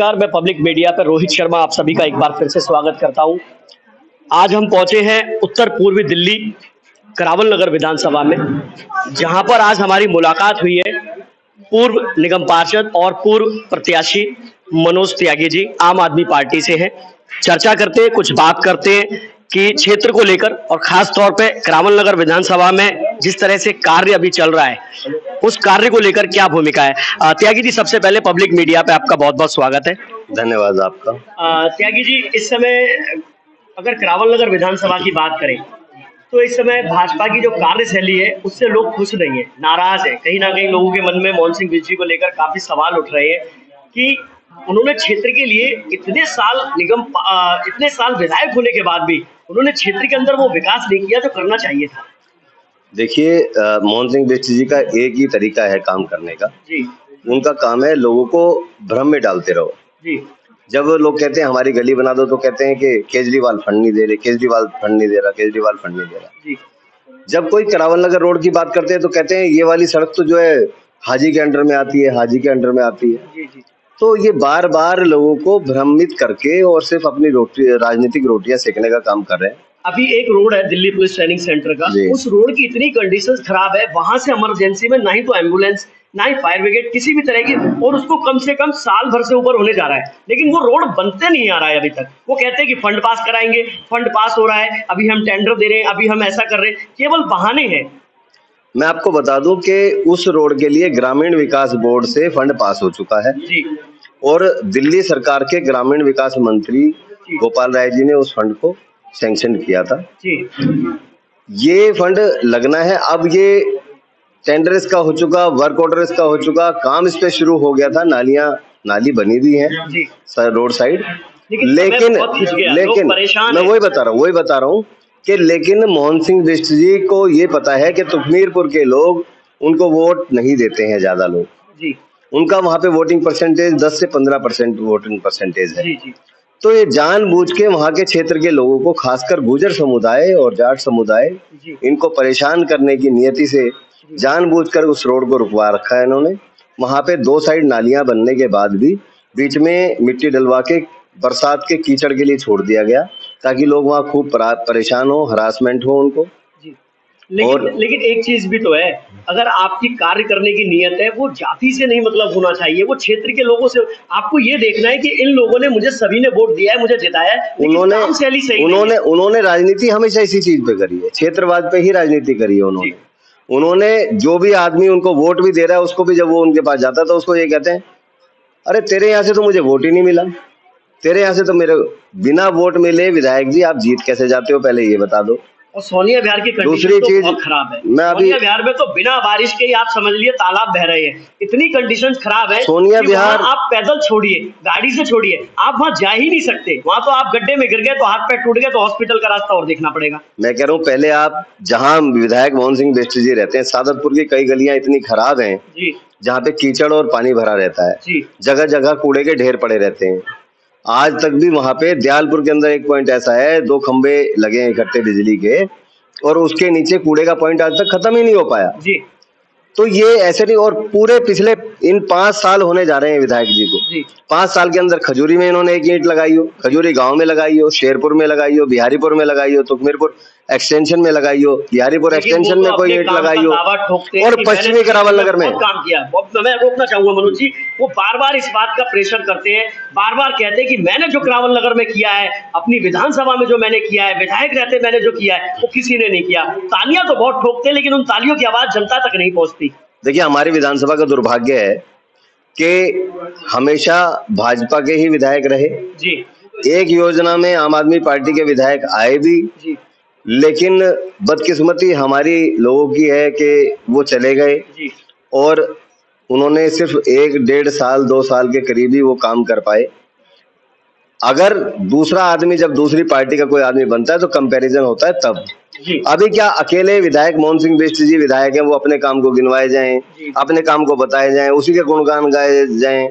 नमस्कार, मैं public media पर रोहित शर्मा आप सभी का एक बार फिर से स्वागत करता हूं। आज हम पहुंचे हैं उत्तर पूर्वी दिल्ली करावल नगर विधानसभा में, जहां पर आज हमारी मुलाकात हुई है पूर्व निगम पार्षद और पूर्व प्रत्याशी मनोज त्यागी जी आम आदमी पार्टी से हैं। चर्चा करते हैं, कुछ बात करते हैं कि क्षेत्र को लेकर और खास तौर पे करावल नगर विधानसभा में जिस तरह से कार्य अभी चल रहा है उस कार्य को लेकर क्या भूमिका है। त्यागी जी, सबसे पहले पब्लिक मीडिया पे आपका बहुत बहुत स्वागत है। धन्यवाद आपका। त्यागी जी, इस समय अगर करावल नगर विधानसभा की बात करें तो इस समय भाजपा की जो कार्यशैली है उससे लोग खुश नहीं है, नाराज है। कहीं ना कहीं लोगों के मन में मोहन सिंह बिष्ट जी को लेकर काफी सवाल उठ रहे हैं कि उन्होंने क्षेत्र के लिए इतने साल विधायक होने के बाद भी उन्होंने क्षेत्र के अंदर वो विकास नहीं किया जो करना चाहिए था। देखिए, मोहन सिंह बिष्ट जी का एक ही तरीका है काम करने का जी। उनका काम है लोगों को भ्रम में डालते रहो जी। जब लोग कहते हैं हमारी गली बना दो तो कहते हैं कि केजरीवाल फंड नहीं दे रहे, केजरीवाल फंड नहीं दे रहा, केजरीवाल फंड नहीं दे रहा। जी। जब कोई करावल नगर रोड की बात करते हैं तो कहते हैं ये वाली सड़क तो जो है हाजी के अंडर में आती है, हाजी के अंडर में आती है। जी। जी। तो ये बार बार लोगों को भ्रमित करके और सिर्फ अपनी राजनीतिक रोटियां सेकने का काम कर रहे हैं। अभी एक रोड है दिल्ली पुलिस ट्रेनिंग सेंटर का, उस रोड की इतनी कंडीशंस खराब है, वहां से इमरजेंसी में ना ही तो एम्बुलेंस ना ही फायर ब्रिगेड किसी भी तरह की, और उसको कम से कम साल भर से ऊपर होने जा रहा है, लेकिन वो रोड बनते नहीं आ रहा है अभी तक। वो कहते हैं कि फंड पास कराएंगे, फंड पास हो रहा है, अभी हम टेंडर दे रहे हैं, अभी हम ऐसा कर रहे हैं, केवल बहाने हैं। मैं आपको बता दूं कि उस रोड के लिए ग्रामीण विकास बोर्ड से फंड पास हो चुका है जी। और दिल्ली सरकार के ग्रामीण विकास मंत्री गोपाल राय जी ने उस फंड को सैंक्शन किया था। जी। ये फंड लगना है, अब ये टेंडर इसका हो चुका, वर्क ऑर्डर इसका हो चुका, काम इस पे शुरू हो गया था, नाली बनी भी है रोड साइड। लेकिन मैं वही बता रहा हूँ कि लेकिन मोहन सिंह बिष्ट जी को ये पता है कि तुखमीरपुर के लोग उनको वोट नहीं देते हैं, ज्यादा लोग जी। उनका वहां पे वोटिंग परसेंटेज 10 से 15% वोटिंग परसेंटेज है। जी। तो ये जानबूझ के वहां के क्षेत्र के लोगों को, खासकर गुर्जर समुदाय और जाट समुदाय, इनको परेशान करने की नियति से जानबूझकर उस रोड को रुकवा रखा है इन्होंने। वहां पे 2 साइड नालियां बनने के बाद भी बीच में मिट्टी डलवा के बरसात के कीचड़ के लिए छोड़ दिया गया ताकि लोग वहां खूब परेशान हो, हरासमेंट हो उनको। लेकिन एक चीज भी तो है, अगर आपकी कार्य करने की नियत है वो जाति से नहीं मतलब होना चाहिए, वो क्षेत्र के लोगों से। आपको ये देखना है कि इन लोगों ने मुझे, सभी ने वोट दिया है, मुझे जिताया है, उन्होंने राजनीति हमेशा इसी चीज पे करी है, क्षेत्रवाद पे ही राजनीति करी है उन्होंने जो भी आदमी उनको वोट भी दे रहा है उसको भी जब वो उनके पास जाता था उसको ये कहते हैं, अरे तेरे यहाँ से तो मुझे वोट ही नहीं मिला, तेरे यहाँ से तो मेरे बिना वोट मिले विधायक जी आप जीत कैसे जाते हो, पहले ये बता दो। और सोनिया विहार की कंडीशन तो बहुत खराब है। सोनिया विहार में तो बिना बारिश के ही आप समझ लिए तालाब बह रहे हैं, इतनी कंडीशंस खराब है। सोनिया विहार आप पैदल छोड़िए, गाड़ी से छोड़िए, आप वहां जा ही नहीं सकते। वहां तो आप गड्ढे में गिर गए तो हाथ पैर टूट गए तो हॉस्पिटल का रास्ता और देखना पड़ेगा। मैं कह रहा हूँ पहले आप, जहाँ विधायक मोहन सिंह बिष्ट जी रहते हैं, सादतपुर की कई गलियां इतनी खराब हैं जहाँ पे कीचड़ और पानी भरा रहता है, जगह जगह कूड़े के ढेर पड़े रहते हैं। आज तक भी वहां पे दयालपुर के अंदर एक पॉइंट ऐसा है, 2 खंबे लगे हैं इकट्ठे बिजली के और उसके नीचे कूड़े का पॉइंट आज तक खत्म ही नहीं हो पाया जी। तो ये ऐसे नहीं, और पूरे पिछले इन 5 साल होने जा रहे हैं विधायक जी को। 5 साल के अंदर खजूरी में इन्होंने एक ईंट लगाई हो, खजूरी गांव में लगाई हो, शेरपुर में लगाई हो, बिहारीपुर में लगाई हो, तुखमीरपुर एक्सटेंशन में लगाई हो, बिहारीपुर एक्सटेंशन में कोई ईंट लगाई हो, और पश्चिमी करावल नगर में काम किया। मैं रोकना चाहूंगा मनोज जी, वो बार बार इस बात का प्रेशर करते हैं, बार बार कहते हैं कि मैंने जो करावल नगर में किया है, अपनी विधानसभा में जो मैंने किया है, विधायक रहते मैंने जो किया है, वो किसी ने नहीं किया। तालियां तो बहुत ठोकते हैं लेकिन उन तालियों की आवाज जनता तक नहीं पहुंचती। देखिए, हमारी विधानसभा का दुर्भाग्य है कि हमेशा भाजपा के ही विधायक रहे जी। एक योजना में आम आदमी पार्टी के विधायक आए भी जी। लेकिन बदकिस्मती हमारी लोगों की है कि वो चले गए और उन्होंने सिर्फ 1-1.5 साल 2 साल के करीब ही वो काम कर पाए। अगर दूसरा आदमी, जब दूसरी पार्टी का कोई आदमी बनता है तो कंपैरिजन होता है तब। अभी क्या अकेले विधायक मोहन सिंह बिष्ट जी विधायक हैं, वो अपने काम को गिनवाए जाएं, अपने काम को बताए जाएं, उसी के गुणगान गाए जाएं,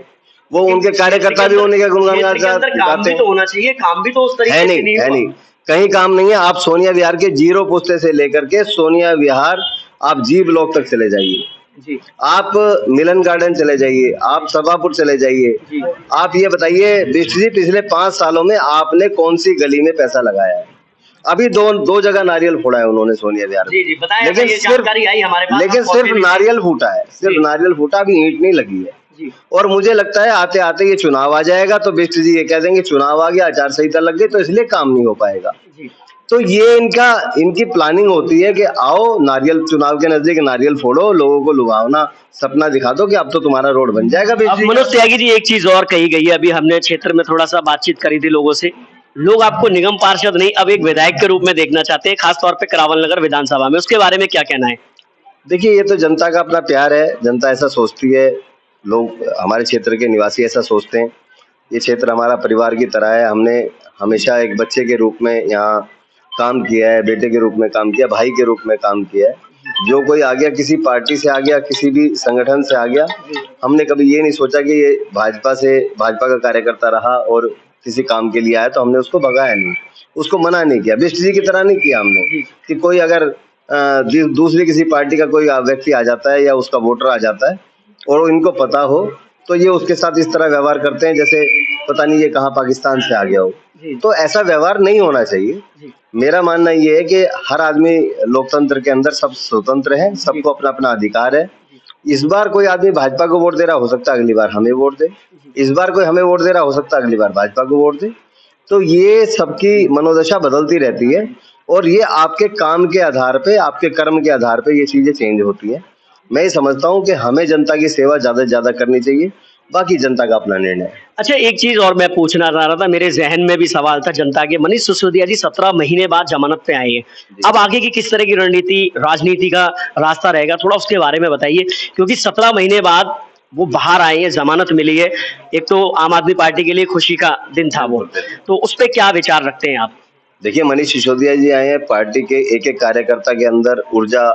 वो उनके कार्यकर्ता भी उन्हीं के गुणगान गाते हैं। तो होना चाहिए, काम भी तो उस तरीके से नहीं, कहीं काम नहीं है। आप सोनिया विहार के 0 पुस्ते से लेकर के सोनिया विहार आप जी ब्लॉक तक चले जाइए, जी। आप मिलन गार्डन चले जाइए, आप सभापुर चले जाइए, जी। आप ये बताइए बिष्ट जी पिछले 5 सालों में आपने कौन सी गली में पैसा लगाया है? अभी दो जगह नारियल फोड़ा है उन्होंने सोनिया विहार में। जी जी बताएं, लेकिन ये सिर्फ जानकारी आई हमारे पास, लेकिन हम सिर्फ पहुंचे भी थे। नारियल फूटा है, सिर्फ जी। नारियल फूटा, अभी ईंट नहीं लगी है। जी। और मुझे लगता है आते आते ये चुनाव आ जाएगा तो बिष्ट जी ये कह देंगे चुनाव आ गया, आचार संहिता लग गई, तो इसलिए काम नहीं हो पाएगा। जी। तो ये इनकी प्लानिंग होती है कि आओ नारियल, चुनाव के नजदीक नारियल फोड़ो, लोगों को लुभावना सपना दिखा दो कि अब तो तुम्हारा रोड बन जाएगा। अब मनोज त्यागी जी, एक चीज और कही गई है, अभी हमने क्षेत्र में थोड़ा सा बातचीत करी थी लोगों से, लोग आपको निगम पार्षद नहीं अब एक विधायक के रूप में देखना चाहते हैं, खासतौर पे करावल नगर विधानसभा में, उसके बारे में क्या कहना है? देखिए ये तो जनता का अपना प्यार है, जनता ऐसा सोचती है, लोग हमारे क्षेत्र के निवासी ऐसा सोचते हैं। ये क्षेत्र हमारा परिवार की तरह है, हमने हमेशा एक बच्चे के रूप में यहाँ काम किया है, बेटे के रूप में काम किया, भाई के रूप में काम किया है। जो कोई आ गया, किसी पार्टी से आ गया, किसी भी संगठन से आ गया, हमने कभी ये नहीं सोचा कि ये भाजपा का कार्यकर्ता रहा और किसी काम के लिए आया तो हमने उसको भगाया नहीं, उसको मना नहीं किया, बिष्ट जी की तरह नहीं किया हमने कि कोई अगर दूसरी किसी पार्टी का कोई व्यक्ति आ जाता है या उसका वोटर आ जाता है और इनको पता हो तो ये उसके साथ इस तरह व्यवहार करते हैं जैसे पता नहीं ये कहाँ पाकिस्तान से आ गया हो। तो ऐसा व्यवहार नहीं होना चाहिए। मेरा मानना ये है कि हर आदमी लोकतंत्र के अंदर सब स्वतंत्र है, सबको अपना अपना अधिकार है। इस बार कोई आदमी भाजपा को वोट दे रहा, हो सकता है अगली बार हमें वोट दे, इस बार कोई हमें वोट दे रहा, हो सकता है अगली बार भाजपा को वोट दे। तो ये सबकी मनोदशा बदलती रहती है और ये आपके काम के आधार पे, आपके कर्म के आधार पे ये चीजें चेंज होती है। मैं ये समझता हूँ कि हमें जनता की सेवा ज्यादा से ज्यादा करनी चाहिए, बाकी जनता का अपना निर्णय है। अच्छा, एक चीज और मैं पूछना चाह रहा था, मेरे जहन में भी सवाल था जनता के। मनीष सिसोदिया जी 17 महीने बाद जमानत पे आए हैं, अब आगे की किस तरह की राजनीति का रास्ता रहेगा, थोड़ा उसके बारे में बताइए, क्योंकि 17 महीने बाद वो बाहर आए हैं, जमानत मिली है, एक तो आम आदमी पार्टी के लिए खुशी का दिन था वो, तो उस पर क्या विचार रखते हैं आप? देखिए मनीष सिसोदिया जी आए हैं, पार्टी के एक एक कार्यकर्ता के अंदर ऊर्जा